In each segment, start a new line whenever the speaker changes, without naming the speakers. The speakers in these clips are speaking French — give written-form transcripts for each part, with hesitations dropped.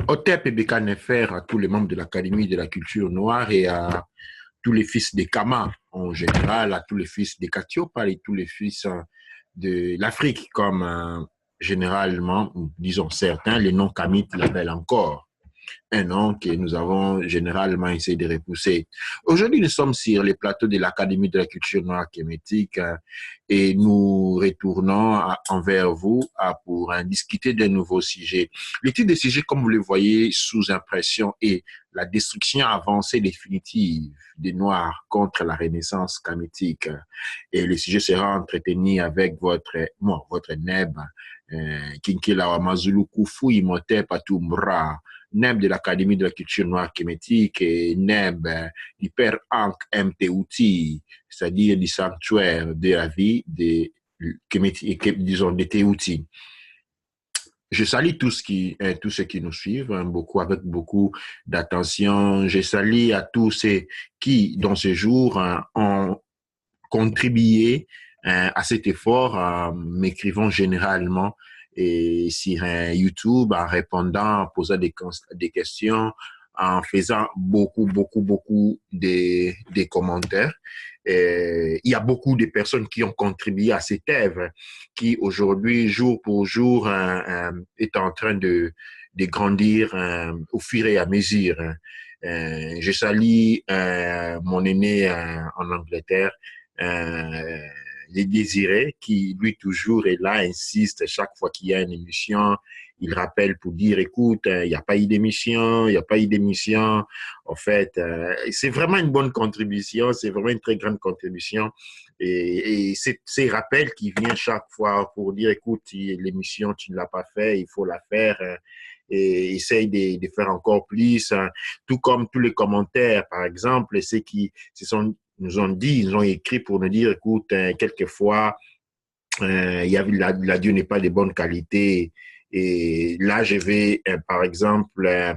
Otep et Beka Nefer à tous les membres de l'Académie de la culture noire et à tous les fils des Kama en général, à tous les fils des Katiopa et tous les fils de l'Afrique, comme généralement, disons certains, les noms kamites l'appellent encore. Un nom que nous avons généralement essayé de repousser. Aujourd'hui, nous sommes sur les plateaux de l'Académie de la culture noire kémétique et nous retournons envers vous pour discuter d'un nouveau sujet. Le titre de sujet, comme vous le voyez sous impression, est la destruction avancée définitive des Noirs contre la Renaissance kémétique. Et le sujet sera entretenu avec votre Neb, Kinkela Wamazulu Kufu Imhotep Atumbra, Neb de l'Académie de la culture noire kémétique et Neb du père Ankh Mteuti, c'est-à-dire du sanctuaire de la vie des disons, des Teuti. Je salue tous ceux qui nous suivent avec beaucoup d'attention. Je salue à tous ceux qui, dans ce jour, ont contribué à cet effort, m'écrivant généralement et sur YouTube, en répondant, en posant des questions, en faisant beaucoup de commentaires. Il y a beaucoup de personnes qui ont contribué à cette œuvre qui aujourd'hui, jour pour jour, est en train de grandir au fur et à mesure. Je salue mon aîné en Angleterre, les Désirés, qui lui toujours est là, insiste chaque fois qu'il y a une émission, il rappelle pour dire, écoute, il n'y a pas eu d'émission, il n'y a pas eu d'émission. En fait, c'est vraiment une bonne contribution, c'est vraiment une très grande contribution. Et c'est ces rappels qui viennent chaque fois pour dire, écoute, l'émission, tu ne l'as pas fait, il faut la faire. Et essaye de faire encore plus, tout comme tous les commentaires, par exemple, ceux qui nous ont dit, ils ont écrit pour nous dire, écoute, quelquefois, l'audio n'est pas de bonne qualité. Et là, je vais, par exemple,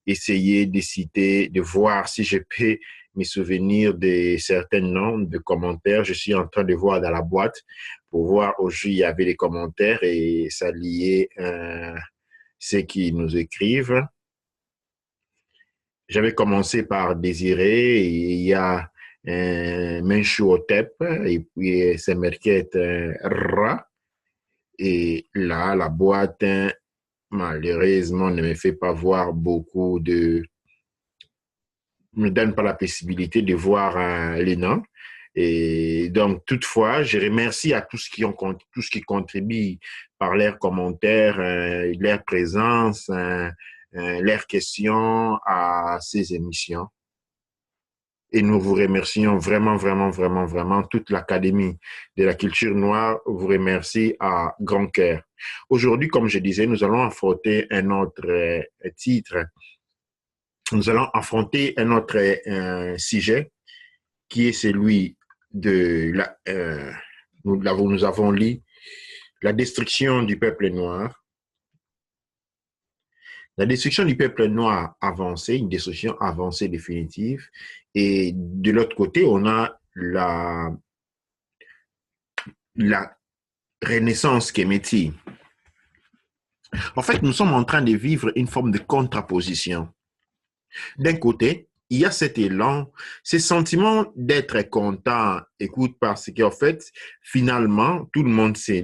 essayer de citer, de voir si je peux me souvenir de certains noms de commentaires. Je suis en train de voir dans la boîte pour voir aujourd'hui, il y avait des commentaires et ça liait ceux qui nous écrivent. J'avais commencé par Désiré, et il y a Menchou Otep, et puis c'est marqué Ra. Et là, la boîte, malheureusement, ne me fait pas voir me donne pas la possibilité de voir les noms. Et donc, toutefois, je remercie à tous qui contribuent par leurs commentaires, leur présence, leurs questions à ces émissions. Et nous vous remercions vraiment. Toute l'Académie de la culture noire vous remercie à grand cœur. Aujourd'hui, comme je disais, nous allons affronter un autre titre. Nous allons affronter un autre sujet qui est celui de nous avons lu la destruction du peuple noir. La destruction du peuple noir avancée, une destruction avancée définitive. Et de l'autre côté, on a la renaissance kémétique. En fait, nous sommes en train de vivre une forme de contraposition. D'un côté, il y a cet élan, ce sentiment d'être content, écoute, parce qu'en fait, finalement, tout le monde s'est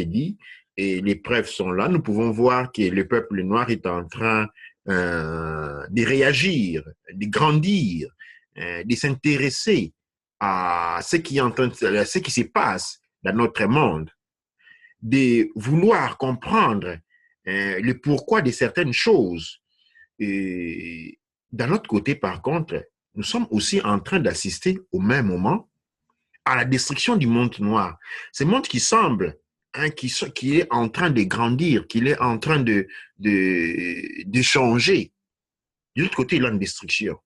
dit, et les preuves sont là, nous pouvons voir que le peuple noir est en train de réagir, de grandir, de s'intéresser à ce qui se passe dans notre monde, de vouloir comprendre le pourquoi de certaines choses. Et d'un autre côté, par contre, nous sommes aussi en train d'assister au même moment à la destruction du monde noir. Ce monde qui semble, qui est en train de grandir, qui est en train de changer. De l'autre côté, il y a une destruction.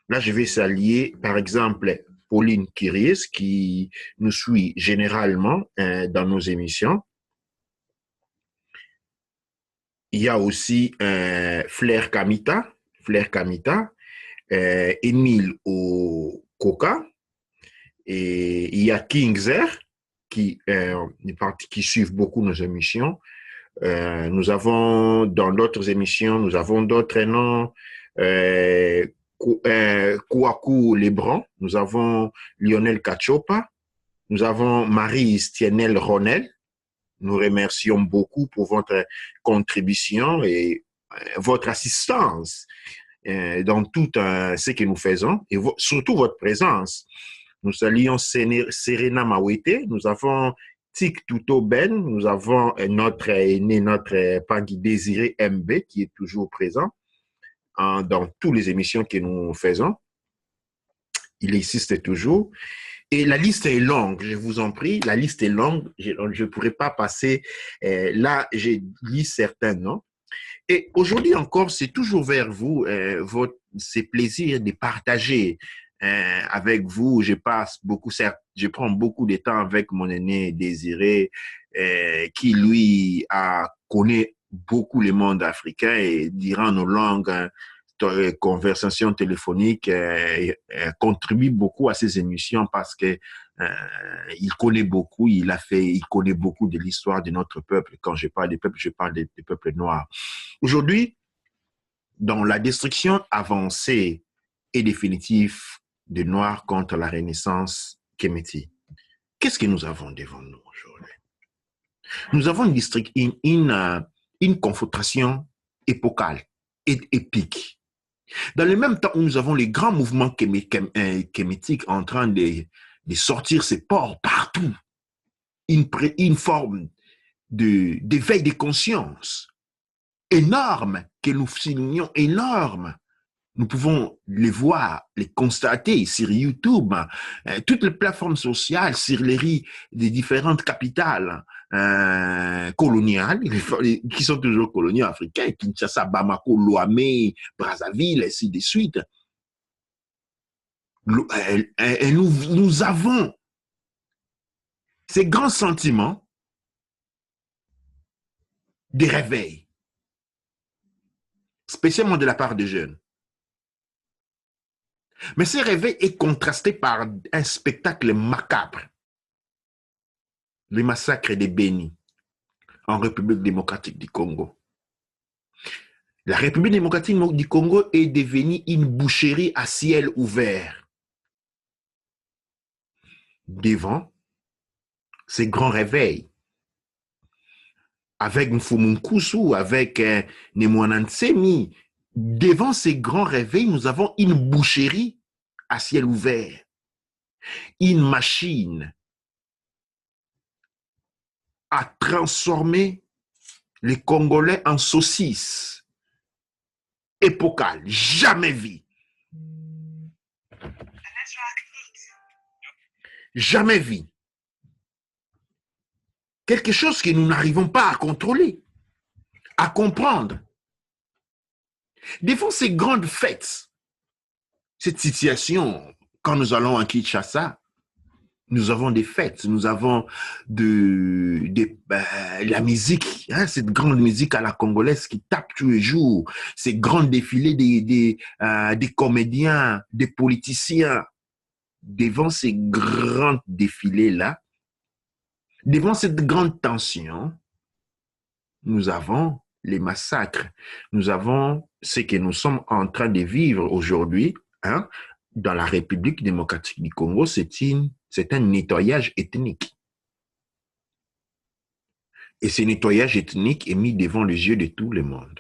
Là, je vais saluer, par exemple, Pauline Kiris, qui nous suit généralement dans nos émissions. Il y a aussi Flair Kamita, Émile Okoka, et il y a Kingzer qui suivent beaucoup nos émissions. Nous avons, dans d'autres émissions, nous avons d'autres noms. Kouakou Lebron, nous avons Lionel Kachopa, nous avons Marie Stienel Ronel. Nous remercions beaucoup pour votre contribution et votre assistance dans tout ce que nous faisons et surtout votre présence. Nous saluons Serena Mawete, nous avons Tik Tuto Ben, nous avons notre aîné, notre Pangui Désiré MB qui est toujours présent dans toutes les émissions que nous faisons. Il existe toujours. Et la liste est longue, je vous en prie, la liste est longue, je ne pourrais pas passer. Là, j'ai lu certains noms. Et aujourd'hui encore, c'est toujours vers vous, c'est plaisir de partager avec vous. Je prends beaucoup de temps avec mon aîné Désiré, qui lui connaît beaucoup le monde africain et durant nos longues conversations téléphoniques contribue beaucoup à ces émissions parce que il connaît beaucoup, il connaît beaucoup de l'histoire de notre peuple. Quand je parle des peuples, je parle des peuples noirs. Aujourd'hui, dans la destruction avancée et définitive des Noirs contre la Renaissance Keméti, qu'est-ce que nous avons devant nous aujourd'hui? Nous avons une confrontation épocale et épique. Dans le même temps où nous avons les grands mouvements kémétiques en train de sortir ses ports partout, une forme d'éveil de conscience énorme que nous soulignons, énorme. Nous pouvons les voir, les constater sur YouTube, toutes les plateformes sociales, sur les des différentes capitales coloniales, qui sont toujours coloniales africaines, Kinshasa, Bamako, Lomé, Brazzaville, ainsi de suite. Et nous avons ces grands sentiments de réveil, spécialement de la part des jeunes. Mais ce réveil est contrasté par un spectacle macabre. Le massacre des Béni en République démocratique du Congo. La République démocratique du Congo est devenue une boucherie à ciel ouvert. Devant ces grands réveils, avec Mfumunkusu, avec Nemwanantsemi, devant ces grands réveils, nous avons une boucherie à ciel ouvert, une machine à transformer les Congolais en saucisses épocales, jamais vues. Jamais vues. Quelque chose que nous n'arrivons pas à contrôler, à comprendre. Devant ces grandes fêtes, cette situation, quand nous allons à Kinshasa, nous avons des fêtes, nous avons la musique, hein, cette grande musique à la congolaise qui tape tous les jours, ces grands défilés des comédiens, des politiciens. Devant ces grands défilés-là, devant cette grande tension, nous avons les massacres, nous avons ce que nous sommes en train de vivre aujourd'hui, hein, dans la République démocratique du Congo, c'est un nettoyage ethnique. Et ce nettoyage ethnique est mis devant les yeux de tout le monde.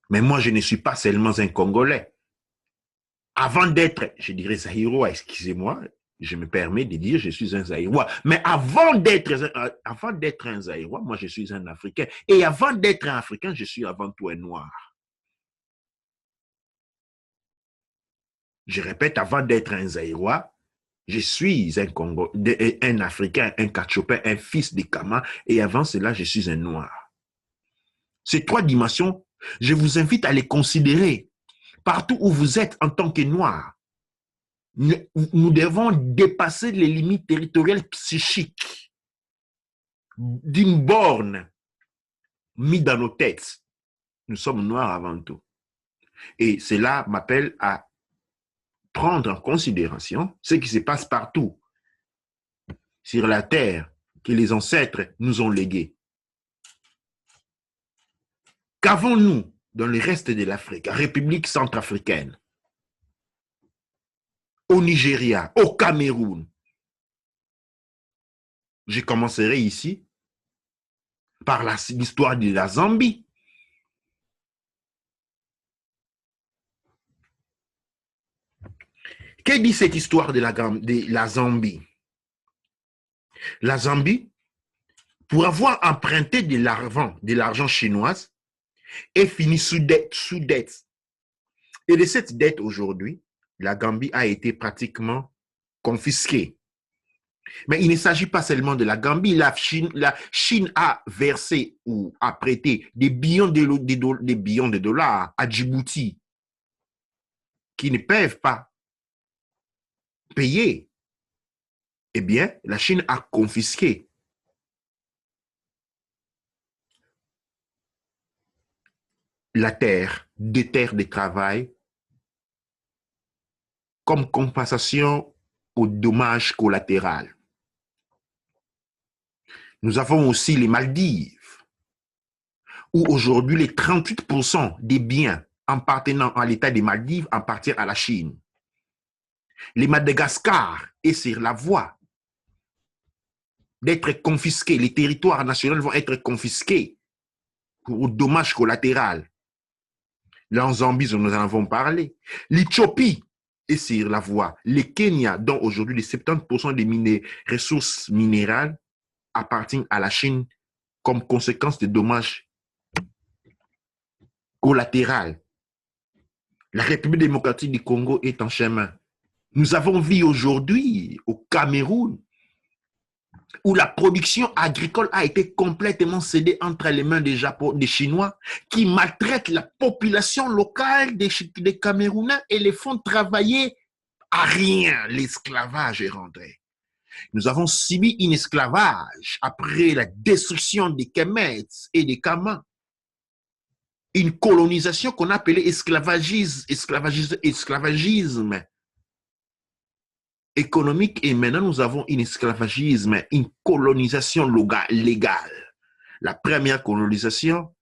Mais moi, je ne suis pas seulement un Congolais. Avant d'être, je dirais Zaïrois, excusez-moi, je me permets de dire je suis un Zaïrois. Mais avant d'être un Zaïrois, moi, je suis un Africain. Et avant d'être un Africain, je suis avant tout un Noir. Je répète, avant d'être un Zaïrois, je suis un Africain, un Kachopin, un fils de Kama, et avant cela, je suis un Noir. Ces trois dimensions, je vous invite à les considérer partout où vous êtes en tant que Noir. Nous devons dépasser les limites territoriales psychiques d'une borne mise dans nos têtes. Nous sommes Noirs avant tout. Et cela m'appelle à prendre en considération ce qui se passe partout sur la terre, que les ancêtres nous ont légués. Qu'avons-nous dans le reste de l'Afrique, République centrafricaine, au Nigeria, au Cameroun? Je commencerai ici par l'histoire de la Zambie. Que dit cette histoire de la Zambie? La Zambie, pour avoir emprunté de l'argent chinois, est finie sous dette. Et de cette dette aujourd'hui, la Gambie a été pratiquement confisquée. Mais il ne s'agit pas seulement de la Gambie. La Chine a versé ou a prêté des billions de dollars à Djibouti qui ne peuvent pas payer. Eh bien, la Chine a confisqué des terres de travail comme compensation aux dommages collatéraux. Nous avons aussi les Maldives, où aujourd'hui les 38% des biens appartenant à l'État des Maldives appartiennent à la Chine. Les Madagascar est sur la voie d'être confisqués. Les territoires nationaux vont être confisqués pour dommages collatéraux. Là, en Zambie, nous en avons parlé. L'Éthiopie est sur la voie. Le Kenya, dont aujourd'hui les 70% des ressources minérales appartiennent à la Chine comme conséquence des dommages collatéraux. La République démocratique du Congo est en chemin. Nous avons vu aujourd'hui au Cameroun où la production agricole a été complètement cédée entre les mains des Chinois qui maltraitent la population locale des Camerounais et les font travailler à rien. L'esclavage est rentré. Nous avons subi un esclavage après la destruction des Kemet et des Kama. Une colonisation qu'on appelait esclavagisme économique, et maintenant nous avons un esclavagisme, une colonisation légale. La première colonisation,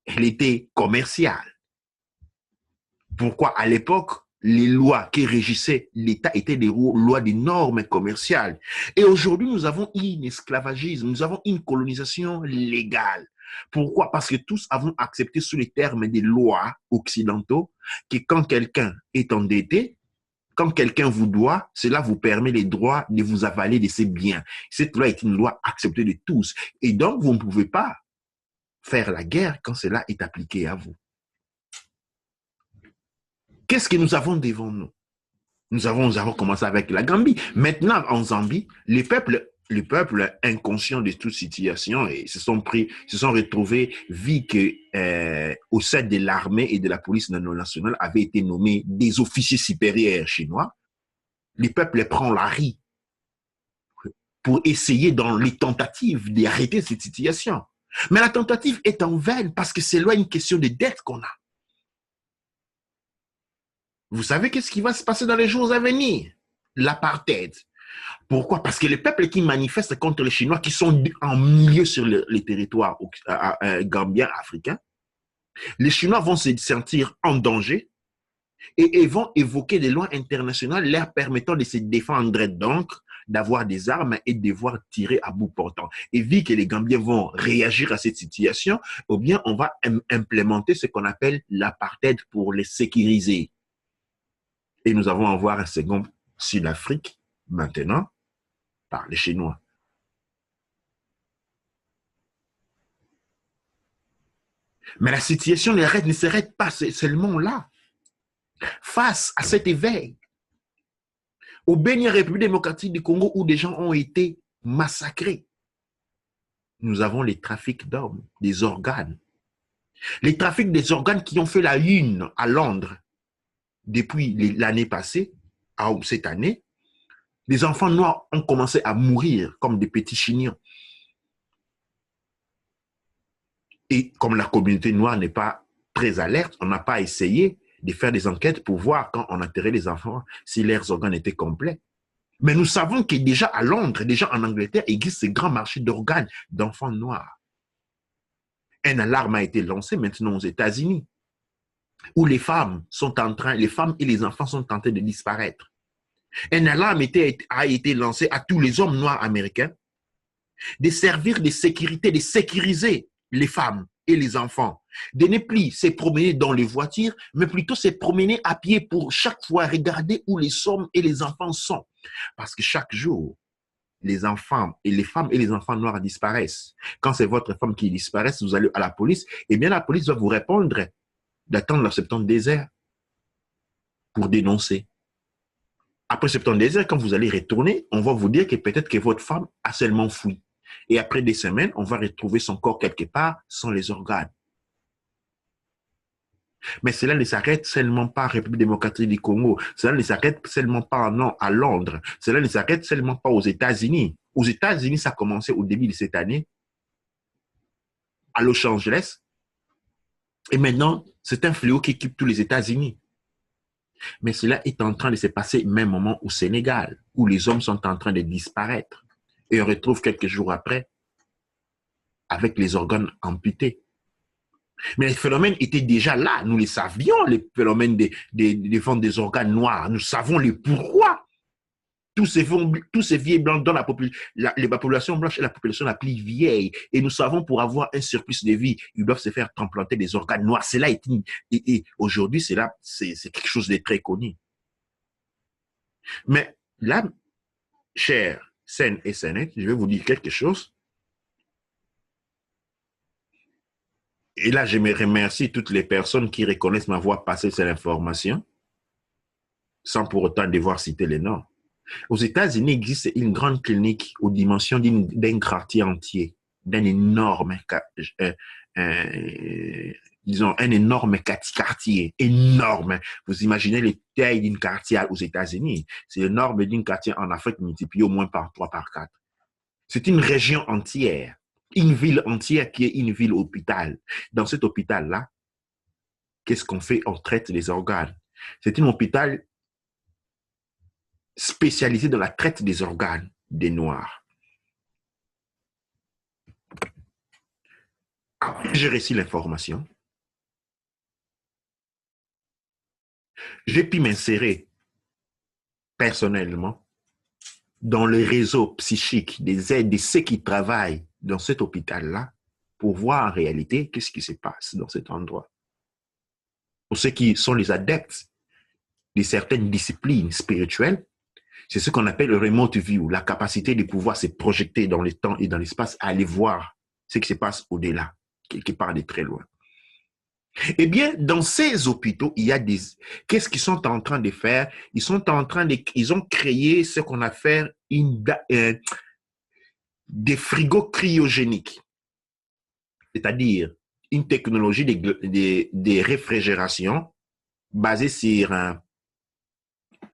elle était commerciale. Pourquoi? À l'époque, les lois qui régissaient l'État étaient des lois des normes commerciales. Et aujourd'hui, nous avons un esclavagisme, nous avons une colonisation légale. Pourquoi? Parce que tous avons accepté sous les termes des lois occidentaux que quand quelqu'un est endetté, quand quelqu'un vous doit, cela vous permet les droits de vous avaler de ses biens. Cette loi est une loi acceptée de tous. Et donc, vous ne pouvez pas faire la guerre quand cela est appliqué à vous. Qu'est-ce que nous avons devant nous? Nous avons commencé avec la Gambie. Maintenant, en Zambie, les peuples inconscients de toute situation et se sont retrouvés, vu que au sein de l'armée et de la police nationale avaient été nommés des officiers supérieurs chinois. Les peuples prennent la rue pour essayer dans les tentatives d'arrêter cette situation. Mais la tentative est en vain parce que c'est là une question de dette qu'on a. Vous savez qu'est-ce qui va se passer dans les jours à venir? L'apartheid. Pourquoi? Parce que les peuples qui manifestent contre les Chinois, qui sont en milieu sur les territoires gambiens, africains, les Chinois vont se sentir en danger et vont évoquer des lois internationales leur permettant de se défendre, donc d'avoir des armes et de devoir tirer à bout portant. Et vu que les Gambiens vont réagir à cette situation, ou bien on va implémenter ce qu'on appelle l'apartheid pour les sécuriser. Et nous allons avoir un second Sud-Afrique maintenant par les Chinois. Mais la situation ne s'arrête pas seulement là. Face à cet éveil, au Bénin, République démocratique du Congo, où des gens ont été massacrés, nous avons les trafics d'hommes, des organes. Les trafics des organes qui ont fait la une à Londres depuis l'année passée, à cette année. Les enfants noirs ont commencé à mourir comme des petits chignons. Et comme la communauté noire n'est pas très alerte, on n'a pas essayé de faire des enquêtes pour voir quand on enterrait les enfants si leurs organes étaient complets. Mais nous savons que déjà à Londres, déjà en Angleterre, il existe ce grand marché d'organes d'enfants noirs. Un alarme a été lancé maintenant aux États-Unis, où les femmes et les enfants sont en train de disparaître. Un alarme a été lancé à tous les hommes noirs américains de servir de sécurité, de sécuriser les femmes et les enfants, de ne plus se promener dans les voitures, mais plutôt se promener à pied pour chaque fois regarder où les hommes et les enfants sont. Parce que chaque jour, les enfants et les femmes et les enfants noirs disparaissent. Quand c'est votre femme qui disparaît, vous allez à la police, eh bien la police va vous répondre d'attendre le septembre désert pour dénoncer. Après septembre désert, quand vous allez retourner, on va vous dire que peut-être que votre femme a seulement fui. Et après des semaines, on va retrouver son corps quelque part sans les organes. Mais cela ne s'arrête seulement pas en République démocratique du Congo. Cela ne s'arrête seulement pas à Londres. Cela ne s'arrête seulement pas aux États-Unis. Aux États-Unis, ça a commencé au début de cette année, à Los Angeles. Et maintenant, c'est un fléau qui occupe tous les États-Unis. Mais cela est en train de se passer au même moment au Sénégal, où les hommes sont en train de disparaître. Et on retrouve quelques jours après, avec les organes amputés. Mais les phénomènes étaient déjà là. Nous les savions, les phénomènes des ventes des organes noirs. Nous savons le pourquoi. Tous ces vieux blancs dans la population blanche est la population la plus vieille. Et nous savons pour avoir un surplus de vie, ils doivent se faire transplanter des organes noirs. Cela est et aujourd'hui, c'est quelque chose de très connu. Mais là, chers Sen et Senet, je vais vous dire quelque chose. Et là, je me remercie toutes les personnes qui reconnaissent ma voix passer cette information, sans pour autant devoir citer les noms. Aux États-Unis, il existe une grande clinique aux dimensions d'un quartier entier, d'un énorme, disons, un énorme quartier, énorme. Vous imaginez les tailles d'une quartier aux États-Unis. C'est énorme d'une quartier en Afrique multiplié au moins par 3, par 4. C'est une région entière. Une ville entière qui est une ville hôpital. Dans cet hôpital-là, qu'est-ce qu'on fait? On traite les organes. C'est un hôpital spécialisé dans la traite des organes des Noirs. J'ai reçu l'information. J'ai pu m'insérer personnellement dans le réseau psychique des aides de ceux qui travaillent dans cet hôpital-là pour voir en réalité qu'est-ce qui se passe dans cet endroit. Pour ceux qui sont les adeptes de certaines disciplines spirituelles, c'est ce qu'on appelle le remote view, la capacité de pouvoir se projeter dans le temps et dans l'espace, à aller voir ce qui se passe au-delà, quelque part de très loin. Eh bien, dans ces hôpitaux, il y a des... Qu'est-ce qu'ils sont en train de faire? Ils ont créé ce qu'on appelle des frigos cryogéniques, c'est-à-dire une technologie de réfrigération basée sur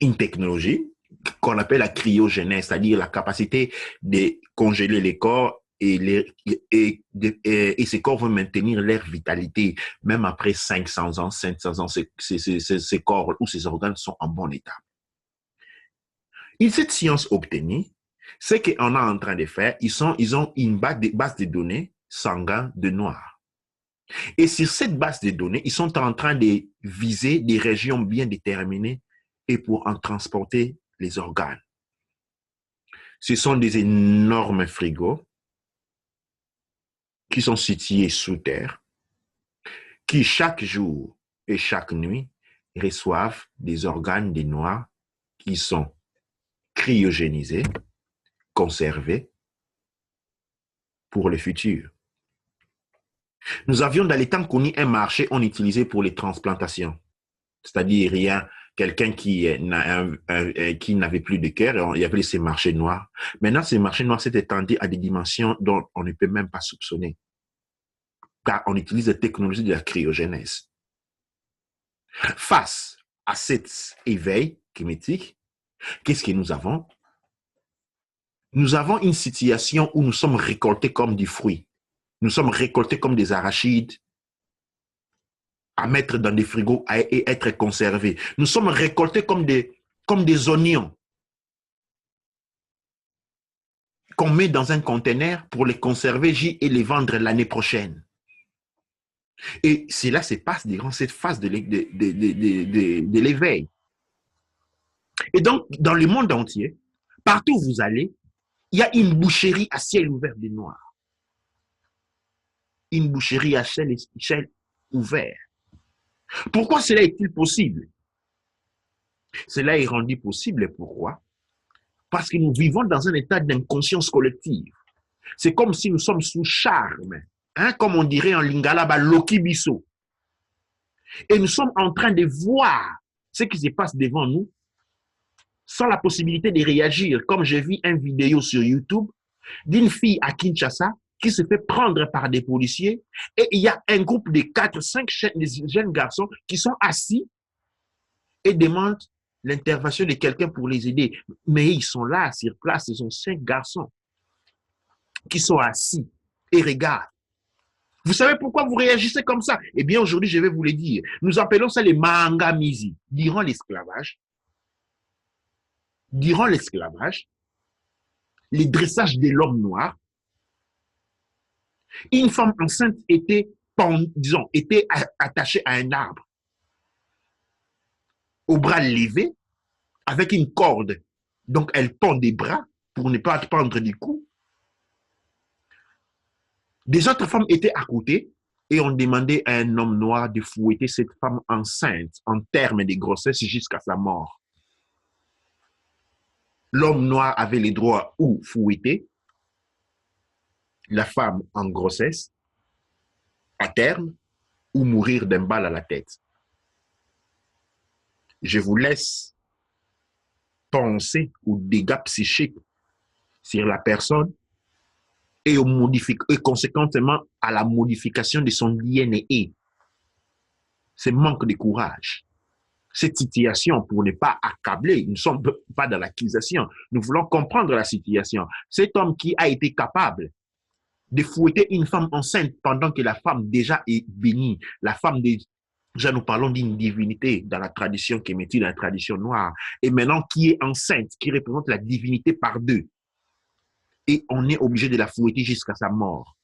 une technologie qu'on appelle la cryogénèse, c'est-à-dire la capacité de congeler les corps et ces corps vont maintenir leur vitalité même après 500 ans, 500 ans, ces corps ou ces organes sont en bon état. Et cette science obtenue, ce qu'on est en train de faire, ils ont une base de données sanguines de noirs. Et sur cette base de données, ils sont en train de viser des régions bien déterminées et pour en transporter les organes. Ce sont des énormes frigos qui sont situés sous terre, qui chaque jour et chaque nuit reçoivent des organes des Noirs qui sont cryogénisés, conservés pour le futur. Nous avions dans les temps connu un marché on utilisait pour les transplantations, c'est-à-dire quelqu'un qui n'avait plus de cœur, il y avait ces marchés noirs. Maintenant, ces marchés noirs s'est étendu à des dimensions dont on ne peut même pas soupçonner, car on utilise la technologie de la cryogénèse. Face à cet éveil climatique, qu'est-ce que nous avons? Nous avons une situation où nous sommes récoltés comme des fruits. Nous sommes récoltés comme des arachides à mettre dans des frigos et être conservés. Nous sommes récoltés comme des oignons qu'on met dans un conteneur pour les conserver et les vendre l'année prochaine. Et cela se passe durant cette phase de l'éveil. Et donc, dans le monde entier, partout où vous allez, il y a une boucherie à ciel ouvert des Noirs. Une boucherie à ciel ouvert. Pourquoi cela est-il possible? Cela est rendu possible, pourquoi? Parce que nous vivons dans un état d'inconscience collective. C'est comme si nous sommes sous charme, hein, comme on dirait en lingala, Loki Bisso. Et nous sommes en train de voir ce qui se passe devant nous sans la possibilité de réagir. Comme j'ai vu une vidéo sur YouTube d'une fille à Kinshasa qui se fait prendre par des policiers et il y a un groupe de 4-5 jeunes garçons qui sont assis et demandent l'intervention de quelqu'un pour les aider. Mais ils sont là, sur place, ce sont 5 garçons qui sont assis et regardent. Vous savez pourquoi vous réagissez comme ça? Eh bien, aujourd'hui, je vais vous le dire. Nous appelons ça les mangamizi. Durant l'esclavage, les dressages de l'homme noir, une femme enceinte était attachée à un arbre, au bras levé, avec une corde. Donc, elle pend des bras pour ne pas pendre du cou. Des autres femmes étaient à côté et on demandait à un homme noir de fouetter cette femme enceinte en termes de grossesse jusqu'à sa mort. L'homme noir avait le droit ou fouetter la femme en grossesse, à terme, ou mourir d'un balle à la tête. Je vous laisse penser aux dégâts psychiques sur la personne et conséquemment à la modification de son DNA. Ce manque de courage. Cette situation, pour ne pas accabler, nous ne sommes pas dans l'accusation, nous voulons comprendre la situation. Cet homme qui a été capable de fouetter une femme enceinte pendant que la femme déjà est bénie, la femme déjà nous parlons d'une divinité dans la tradition kémétie, dans la tradition noire, et maintenant qui est enceinte, qui représente la divinité par deux. Et on est obligé de la fouetter jusqu'à sa mort.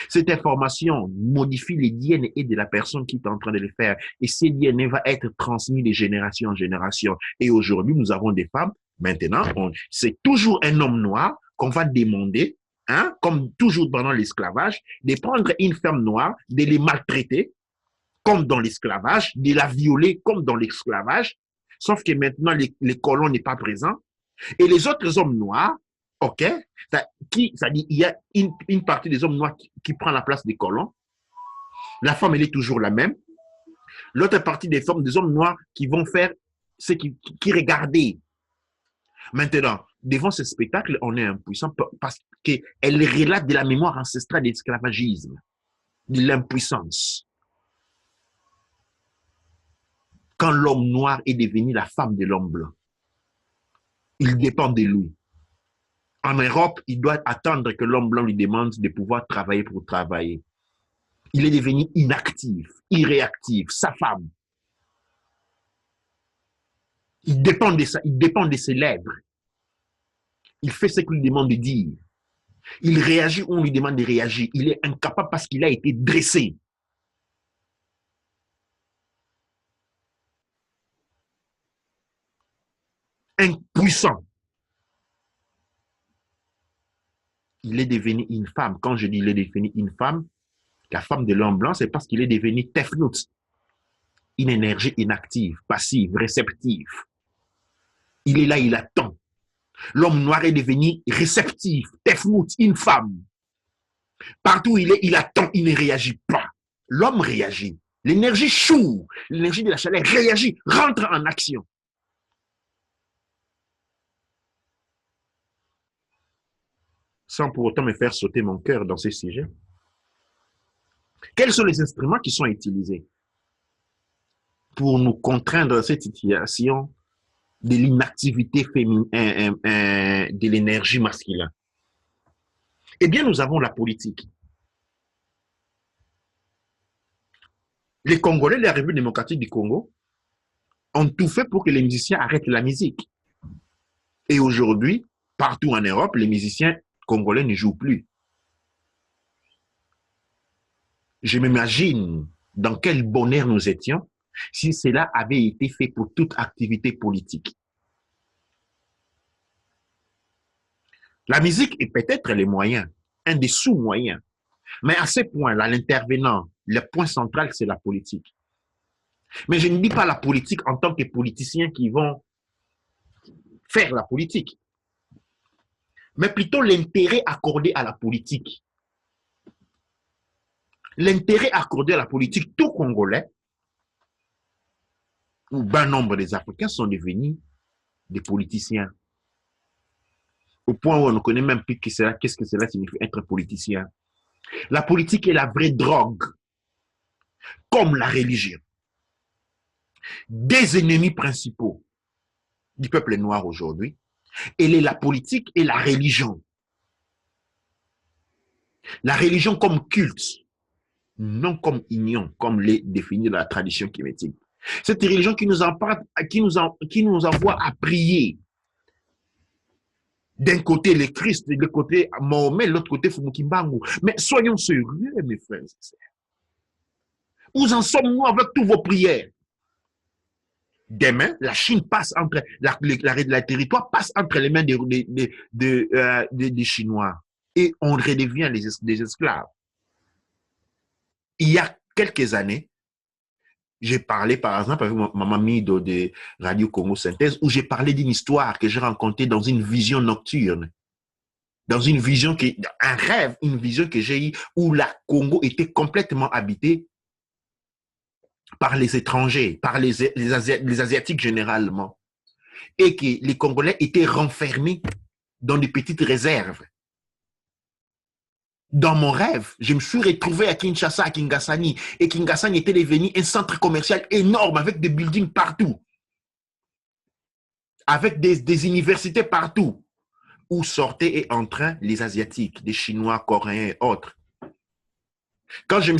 Cette information modifie les DNA de la personne qui est en train de le faire. Et ces DNA va être transmis de génération en génération. Et aujourd'hui, nous avons des femmes. Maintenant, c'est toujours un homme noir qu'on va demander, hein, comme toujours pendant l'esclavage, de prendre une femme noire, de les maltraiter, comme dans l'esclavage, de la violer comme dans l'esclavage. Sauf que maintenant, les colons n'est pas présent. Et les autres hommes noirs, OK, ça dit, il y a une partie des hommes noirs qui prend la place des colons. La femme, elle est toujours la même. L'autre partie des hommes noirs qui vont faire ce qui regardaient. Maintenant, devant ce spectacle, on est impuissant parce qu'elle relate de la mémoire ancestrale de l'esclavagisme, de l'impuissance. Quand l'homme noir est devenu la femme de l'homme blanc, il dépend de lui. En Europe, il doit attendre que l'homme blanc lui demande de pouvoir travailler pour travailler. Il est devenu inactif, irréactif, sa femme. Il dépend de ça, il dépend de ses lèvres. Il fait ce qu'on lui demande de dire. Il réagit où on lui demande de réagir. Il est incapable parce qu'il a été dressé. Impuissant. Il est devenu une femme. Quand je dis il est devenu une femme, la femme de l'homme blanc, c'est parce qu'il est devenu tefnout. Une énergie inactive, passive, réceptive. Il est là, il attend. L'homme noir est devenu réceptif, tefnout, une femme. Partout où il attend, il ne réagit pas. L'homme réagit. L'énergie chou, l'énergie de la chaleur réagit, rentre en action. Sans pour autant me faire sauter mon cœur dans ces sujets. Quels sont les instruments qui sont utilisés pour nous contraindre à cette situation de l'inactivité féminine, de l'énergie masculine? Eh bien, nous avons la politique. Les Congolais de la République démocratique du Congo ont tout fait pour que les musiciens arrêtent la musique. Et aujourd'hui, partout en Europe, les musiciens Congolais ne jouent plus. Je m'imagine dans quel bonheur nous étions si cela avait été fait pour toute activité politique. La musique est peut-être les moyens, un des sous-moyens. Mais à ce point-là, l'intervenant, le point central, c'est la politique. Mais je ne dis pas la politique en tant que politiciens qui vont faire la politique, mais plutôt l'intérêt accordé à la politique. L'intérêt accordé à la politique, tout Congolais, ou bon nombre des Africains sont devenus des politiciens. Au point où on ne connaît même plus qu'est-ce que cela signifie être politicien. La politique est la vraie drogue, comme la religion. Des ennemis principaux du peuple noir aujourd'hui, elle est la politique et la religion. La religion comme culte, non comme union, comme l'est défini dans la tradition kémétique. Cette religion qui nous envoie à prier. D'un côté, le Christ, de l'autre côté, Mahomet, de l'autre côté, Fumukimbangu. Mais soyons sérieux, mes frères et sœurs. Où en sommes-nous avec toutes vos prières? Demain, la Chine passe entre, la territoire passe entre les mains des Chinois. Et on redevient des esclaves. Il y a quelques années, j'ai parlé, par exemple, avec ma mamie de Radio Congo Synthèse, où j'ai parlé d'une histoire que j'ai rencontrée dans une vision nocturne. Dans une vision, un rêve, une vision que j'ai eue où la Congo était complètement habitée par les étrangers, par les Asiatiques généralement. Et que les Congolais étaient renfermés dans des petites réserves. Dans mon rêve, je me suis retrouvé à Kinshasa, à Kingasani, et Kingasani était devenu un centre commercial énorme avec des buildings partout, avec des universités partout, où sortaient et entraient les Asiatiques, des Chinois, Coréens et autres. Quand je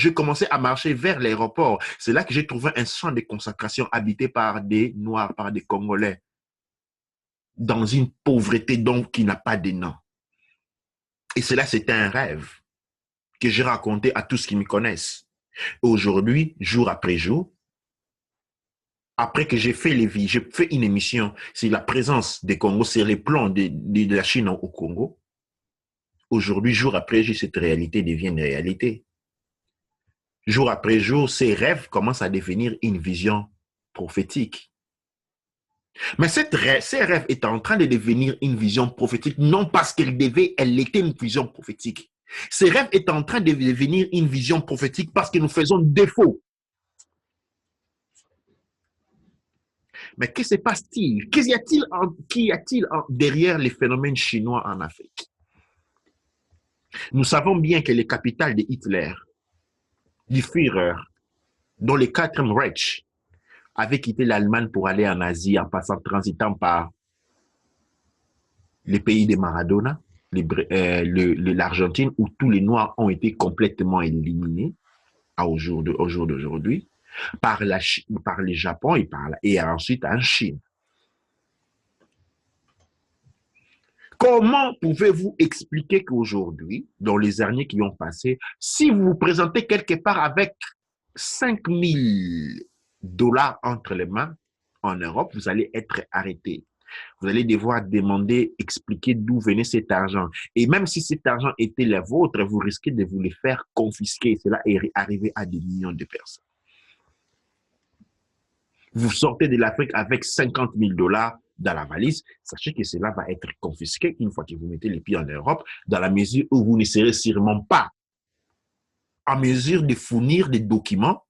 commençais à marcher vers l'aéroport, c'est là que j'ai trouvé un centre de concentration habité par des Noirs, par des Congolais, dans une pauvreté donc qui n'a pas de nom. Et cela, c'était un rêve que j'ai raconté à tous ceux qui me connaissent. Aujourd'hui, jour après jour, après que j'ai fait une émission sur la présence des Congos, sur les plans de la Chine au Congo. Aujourd'hui, jour après jour, cette réalité devient une réalité. Jour après jour, ces rêves commencent à devenir une vision prophétique. Mais ces rêves étaient en train de devenir une vision prophétique, non parce elle était une vision prophétique. Ces rêves étaient en train de devenir une vision prophétique parce que nous faisons défaut. Mais que se passe-t-il? Qu'y a-t-il derrière les phénomènes chinois en Afrique? Nous savons bien que les capitales de Hitler, du Führer, dont le 4e Reich, avait quitté l'Allemagne pour aller en Asie en transitant par les pays de Maradona, l'Argentine, où tous les Noirs ont été complètement éliminés au jour d'aujourd'hui, par le Japon et ensuite en Chine. Comment pouvez-vous expliquer qu'aujourd'hui, dans les années qui ont passé, si vous vous présentez quelque part avec 5 000 $ entre les mains en Europe, vous allez être arrêté. Vous allez devoir demander, expliquer d'où venait cet argent. Et même si cet argent était le vôtre, vous risquez de vous le faire confisquer. Cela est arrivé à des millions de personnes. Vous sortez de l'Afrique avec 50 000 $ dans la valise, sachez que cela va être confisqué une fois que vous mettez les pieds en Europe, dans la mesure où vous ne serez sûrement pas en mesure de fournir des documents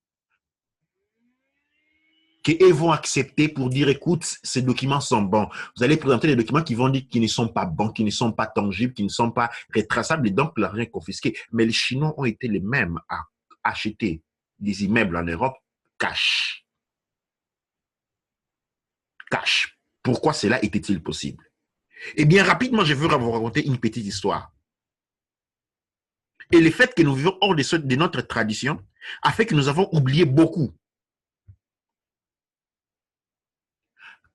qu'ils vont accepter pour dire, écoute, ces documents sont bons. Vous allez présenter des documents qui vont dire qu'ils ne sont pas bons, qui ne sont pas tangibles, qui ne sont pas retraçables, et donc l'argent est confisqué. Mais les Chinois ont été les mêmes à acheter des immeubles en Europe cash. Cash. Pourquoi cela était-il possible? Eh bien, rapidement, je veux vous raconter une petite histoire. Et le fait que nous vivons hors de notre tradition a fait que nous avons oublié beaucoup.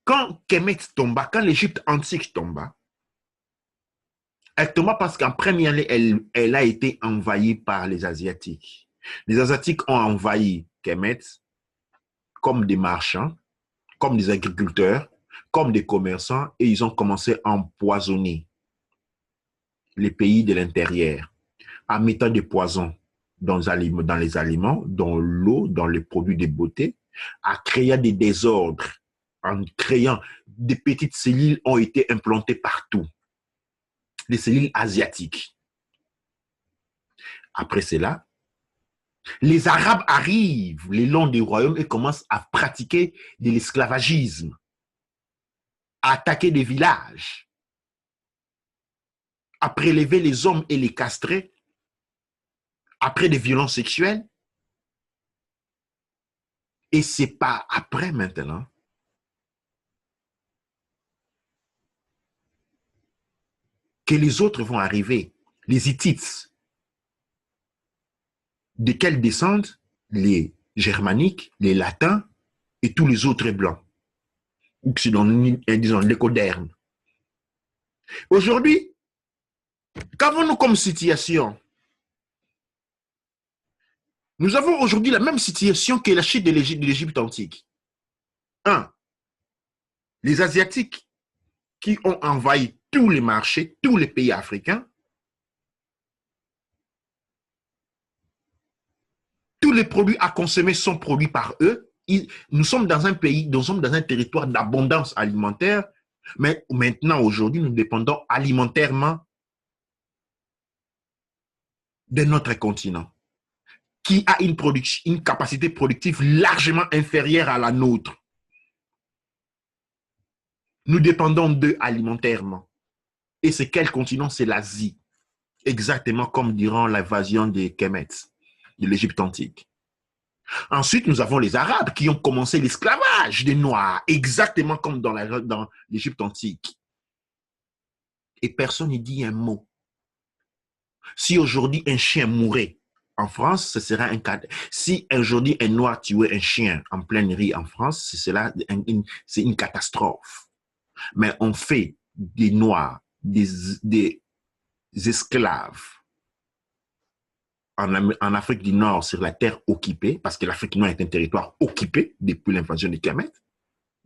quand Kemet tomba, quand l'Égypte antique tomba, elle tomba parce qu'en première année, elle a été envahie par les Asiatiques. Les Asiatiques ont envahi Kemet comme des marchands, comme des agriculteurs, comme des commerçants, et ils ont commencé à empoisonner les pays de l'intérieur en mettant des poisons dans les aliments, dans l'eau, dans les produits de beauté, à créer des désordres, en créant des petites cellules ont été implantées partout, les cellules asiatiques. Après cela, les Arabes arrivent le long des royaumes et commencent à pratiquer de l'esclavagisme, à attaquer des villages, à prélever les hommes et les castrer après des violences sexuelles. Et c'est pas après maintenant que les autres vont arriver, les Hittites, desquels descendent les Germaniques, les Latins et tous les autres blancs, ou disons l'écoderme. Aujourd'hui, qu'avons-nous comme situation? Nous avons aujourd'hui la même situation que la chute de l'Égypte antique. Un, les Asiatiques qui ont envahi tous les marchés, tous les pays africains, tous les produits à consommer sont produits par eux. Nous sommes dans un pays, nous sommes dans un territoire d'abondance alimentaire, mais maintenant, aujourd'hui, nous dépendons alimentairement de notre continent, qui a une capacité productive largement inférieure à la nôtre. Nous dépendons d'eux alimentairement. Et c'est quel continent? C'est l'Asie. Exactement comme durant l'invasion des Kemet, de l'Égypte antique. Ensuite, nous avons les Arabes qui ont commencé l'esclavage des Noirs, exactement comme dans l'Égypte antique. Et personne ne dit un mot. Si aujourd'hui un chien mourait en France, ce serait un cas. Si aujourd'hui un Noir tuait un chien en pleine rue en France, c'est une catastrophe. Mais on fait des Noirs, des esclaves en Afrique du Nord sur la terre occupée, parce que l'Afrique du Nord est un territoire occupé depuis l'invasion des Kemet,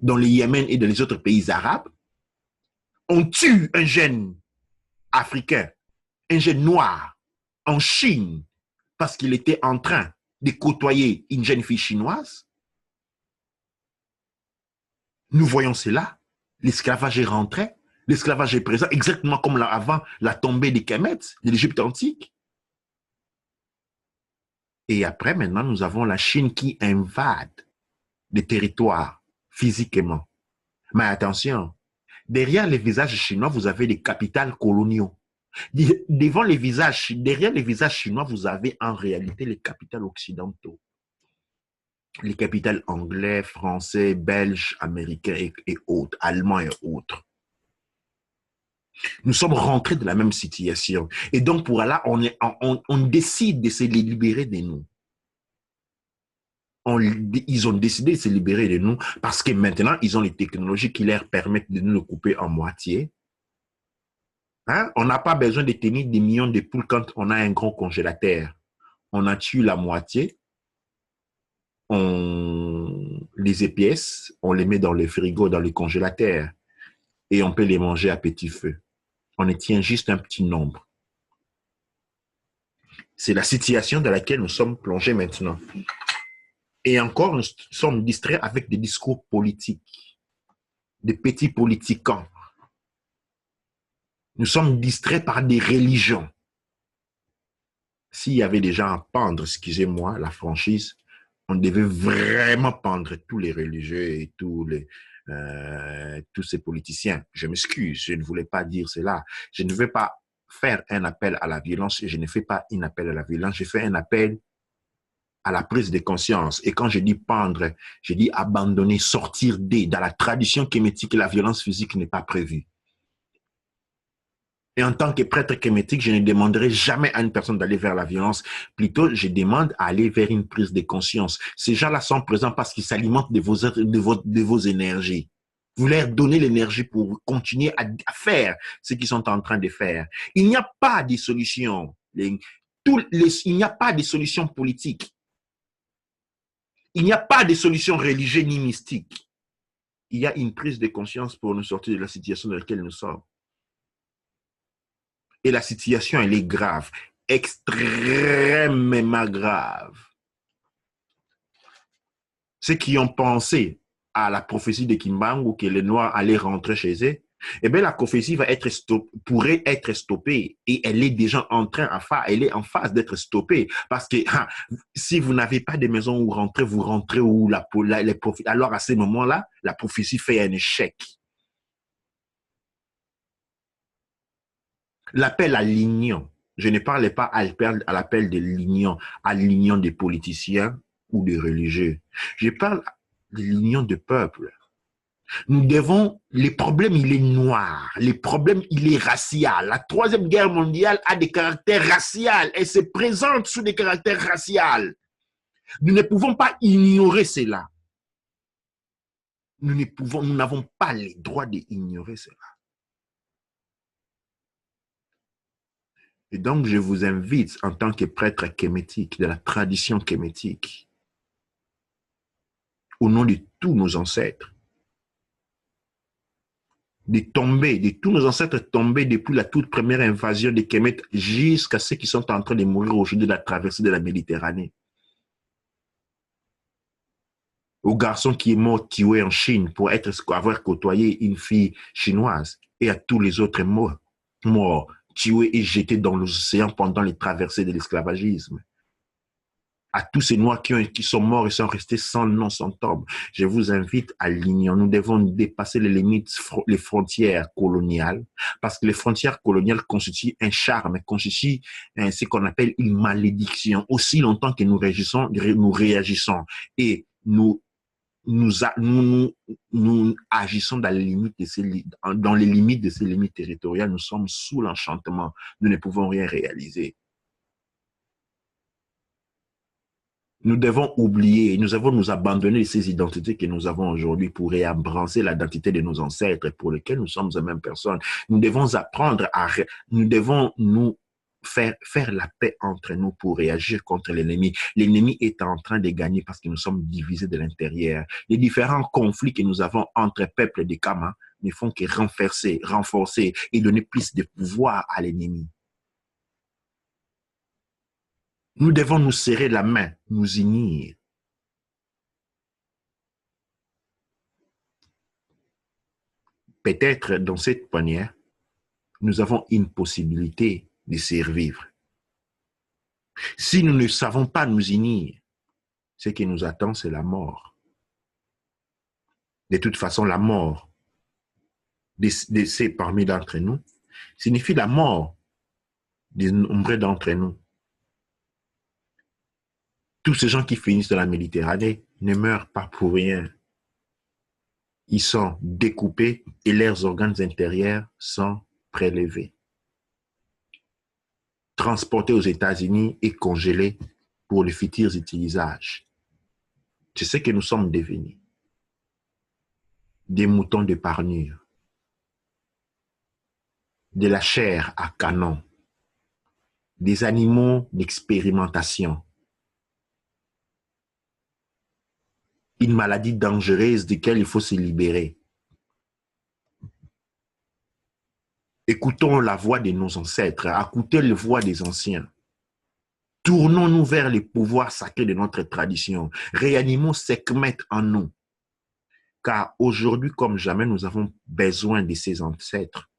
dans le Yémen et dans les autres pays arabes. On tue un jeune africain, un jeune noir en Chine parce qu'il était en train de côtoyer une jeune fille chinoise. Nous voyons cela. L'esclavage est rentré. L'esclavage est présent exactement comme avant la tombée des Kemet, de l'Égypte antique. Et après, maintenant, nous avons la Chine qui invade des territoires physiquement. Mais attention, derrière les visages chinois, vous avez des capitales coloniaux. Derrière les visages chinois, vous avez en réalité les capitales occidentaux. Les capitales anglais, français, belges, américains et autres, allemands et autres. Nous sommes rentrés de la même situation. Et donc, pour là, on décide de se libérer de nous. Ils ont décidé de se libérer de nous parce que maintenant, ils ont les technologies qui leur permettent de nous le couper en moitié. Hein? On n'a pas besoin de tenir des millions de poules quand on a un grand congélateur. On en tue la moitié, on les épièce, on les met dans le frigo, dans le congélateur et on peut les manger à petit feu. On ne tient juste un petit nombre. C'est la situation dans laquelle nous sommes plongés maintenant. Et encore, nous sommes distraits avec des discours politiques, des petits politiciens. Nous sommes distraits par des religions. S'il y avait des gens à pendre, excusez-moi, la franchise, on devait vraiment pendre tous les religieux et tous ces politiciens. Je m'excuse, je ne voulais pas dire cela. Je ne veux pas faire un appel à la violence et je ne fais pas un appel à la violence. Je fais un appel à la prise de conscience. Et quand je dis pendre, je dis abandonner, sortir dans la tradition kémétique, la violence physique n'est pas prévue. Et en tant que prêtre kémétique, je ne demanderai jamais à une personne d'aller vers la violence. Plutôt, je demande à aller vers une prise de conscience. Ces gens-là sont présents parce qu'ils s'alimentent de vos énergies. Vous leur donnez l'énergie pour continuer à faire ce qu'ils sont en train de faire. Il n'y a pas de solution. Il n'y a pas de solution politique. Il n'y a pas de solution religieuse ni mystique. Il y a une prise de conscience pour nous sortir de la situation dans laquelle nous sommes. Et la situation, elle est grave, extrêmement grave. Ceux qui ont pensé à la prophétie de Kimbangu que les Noirs allaient rentrer chez eux, eh bien, la prophétie pourrait être stoppée et elle est déjà en train, elle est en phase d'être stoppée parce que si vous n'avez pas de maison où rentrer, vous rentrez où alors à ce moment-là, la prophétie fait un échec. L'appel à l'union, je ne parlais pas à l'appel de l'union, à l'union des politiciens ou des religieux. Je parle de l'union des peuples. Nous devons, les problèmes, il est noir, les problèmes, il est racial. La Troisième Guerre mondiale a des caractères raciaux, elle se présente sous des caractères raciaux. Nous ne pouvons pas ignorer cela. Nous n'avons pas le droit d'ignorer cela. Et donc, je vous invite en tant que prêtre kémétique, de la tradition kémétique, au nom de tous nos ancêtres, de tous nos ancêtres tombés depuis la toute première invasion des Kémètes jusqu'à ceux qui sont en train de mourir aujourd'hui de la traversée de la Méditerranée. Au garçon qui est mort tué en Chine pour avoir côtoyé une fille chinoise et à tous les autres morts, tués et jetés dans l'océan pendant les traversées de l'esclavagisme. À tous ces Noirs qui sont morts et sont restés sans nom, sans tombe. Je vous invite à l'union. Nous devons dépasser les limites, les frontières coloniales, parce que les frontières coloniales constituent un charme, constituent ce qu'on appelle une malédiction. Aussi longtemps que nous réagissons et nous agissons dans les limites de ces limites territoriales, nous sommes sous l'enchantement. Nous ne pouvons rien réaliser. Nous devons oublier, nous devons nous abandonner de ces identités que nous avons aujourd'hui pour réembrasser l'identité de nos ancêtres pour lesquels nous sommes la même personne. Nous devons apprendre nous devons nous faire la paix entre nous pour réagir contre l'ennemi. L'ennemi est en train de gagner parce que nous sommes divisés de l'intérieur. Les différents conflits que nous avons entre peuples de Kama ne font que renforcer et donner plus de pouvoir à l'ennemi. Nous devons nous serrer la main, nous unir. Peut-être dans cette manière, nous avons une possibilité de survivre. Si nous ne savons pas nous unir, ce qui nous attend, c'est la mort. De toute façon, la mort de ces parmi d'entre nous signifie la mort de nombreux d'entre nous. Tous ces gens qui finissent dans la Méditerranée ne meurent pas pour rien. Ils sont découpés et leurs organes intérieurs sont prélevés, transportés aux États-Unis et congelés pour les futurs utilisages. C'est ce que nous sommes devenus. Des moutons de parnure, de la chair à canon, des animaux d'expérimentation, une maladie dangereuse de laquelle il faut se libérer. Écoutons la voix de nos ancêtres, écoutons la voix des anciens. Tournons-nous vers les pouvoirs sacrés de notre tradition. Réanimons Sekhmet en nous. Car aujourd'hui, comme jamais, nous avons besoin de ces ancêtres.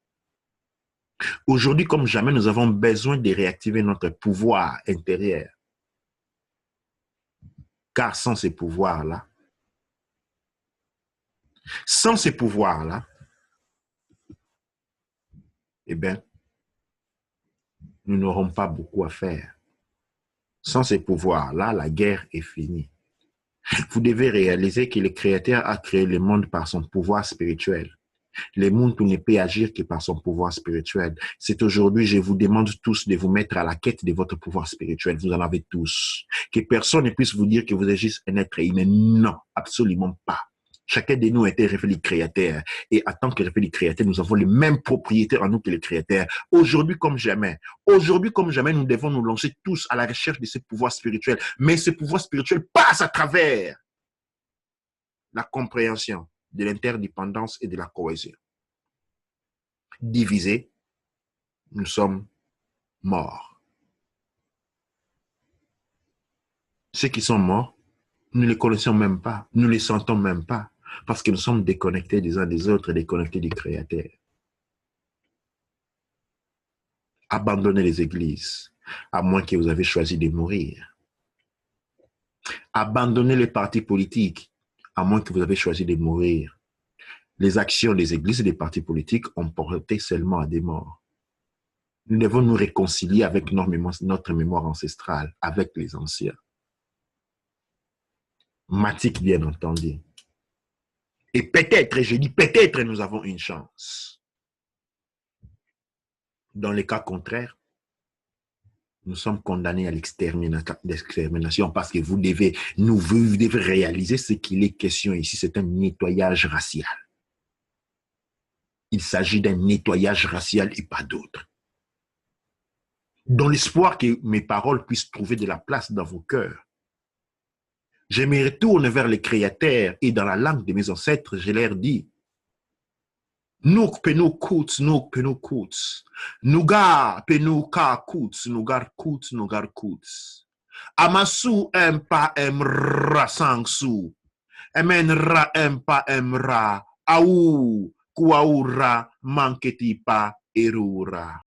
Aujourd'hui, comme jamais, nous avons besoin de réactiver notre pouvoir intérieur. Car sans ces pouvoirs-là, eh bien, nous n'aurons pas beaucoup à faire. Sans ces pouvoirs-là, la guerre est finie. Vous devez réaliser que le Créateur a créé le monde par son pouvoir spirituel. Le monde ne peut agir que par son pouvoir spirituel. C'est aujourd'hui, je vous demande tous de vous mettre à la quête de votre pouvoir spirituel. Vous en avez tous. Que personne ne puisse vous dire que vous êtes juste un être humain. Non, absolument pas. Chacun de nous était révélé créateur. Et en tant que révélé créateur, nous avons les mêmes propriétés en nous que les créateurs. Aujourd'hui comme jamais, nous devons nous lancer tous à la recherche de ce pouvoir spirituel. Mais ce pouvoir spirituel passe à travers la compréhension de l'interdépendance et de la cohésion. Divisés, nous sommes morts. Ceux qui sont morts, nous ne les connaissons même pas, nous ne les sentons même pas, parce que nous sommes déconnectés des uns des autres et déconnectés du Créateur. Abandonnez les églises, à moins que vous avez choisi de mourir. Abandonnez les partis politiques, à moins que vous avez choisi de mourir. Les actions des églises et des partis politiques ont porté seulement à des morts. Nous devons nous réconcilier avec notre mémoire ancestrale, avec les anciens. Matique, bien entendu. Et peut-être, et je dis peut-être, nous avons une chance. Dans les cas contraires, nous sommes condamnés à l'extermination parce que vous devez réaliser ce qu'il est question ici. C'est un nettoyage racial. Il s'agit d'un nettoyage racial et pas d'autre. Dans l'espoir que mes paroles puissent trouver de la place dans vos cœurs, je me retourne vers les créateurs et dans la langue de mes ancêtres, je leur dis: Nuk penuk kuts, nugar penuk kuts, nugar kuts. Amasu empa emra sangsu, emenra empa emra, au kuaura manketipa erura.